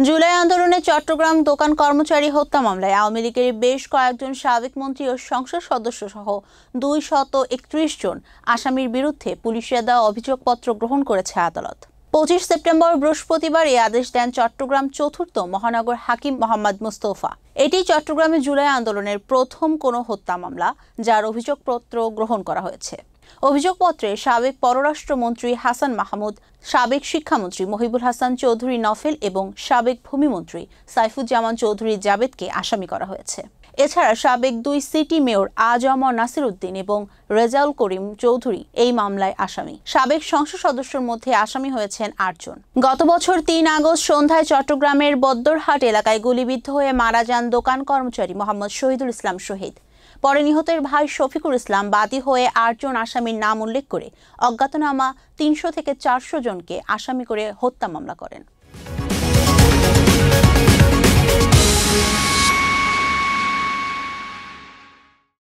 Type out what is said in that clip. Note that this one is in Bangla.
জুলাই আন্দোলনে চট্টগ্রাম দোকান কর্মচারী হত্যা মামলায় আওয়ামী লীগের বেশ কয়েকজন সাবেক মন্ত্রী ও সংসদ সদস্য সহ 231 জন আসামির বিরুদ্ধে পুলিশের দেওয়া অভিযোগপত্র গ্রহণ করেছে আদালত। 25 সেপ্টেম্বর বৃহস্পতিবার এই আদেশ দেন চট্টগ্রাম চতুর্থ মহানগর হাকিম মোহাম্মদ মুস্তফা। এটি চট্টগ্রামে জুলাই আন্দোলনের প্রথম কোনো হত্যা মামলা যার অভিযোগপত্র গ্রহণ করা হয়েছে। অভিযোগপত্রে সাবেক পররাষ্ট্রমন্ত্রী হাসান মাহমুদ, সাবেক শিক্ষামন্ত্রী মহিবুল হাসান চৌধুরী নফেল এবং সাবেক ভূমিমন্ত্রী সাইফুজ্জামান চৌধুরী জাবেদকে আসামি করা হয়েছে। এছাড়া সাবেক 2 সিটি মেয়র আজম নাসির উদ্দিন এবং রেজাউল করিম চৌধুরী এই মামলায় আসামি। সাবেক সংসদ সদস্যের মধ্যে আসামি হয়েছেন 8 জন। গত বছর 3 আগস্ট সন্ধ্যায় চট্টগ্রামের বদ্দরহাট এলাকায় গুলিবিদ্ধ হয়ে মারা যান দোকান কর্মচারী মোহাম্মদ শহীদুল ইসলাম শহীদ। পরে নিহতের ভাই শফিকুল ইসলাম বাদী হয়ে 8 জন আসামির নাম উল্লেখ করে অজ্ঞাতনামা 300 থেকে 400 জনকে আসামি করে হত্যা মামলা করেন।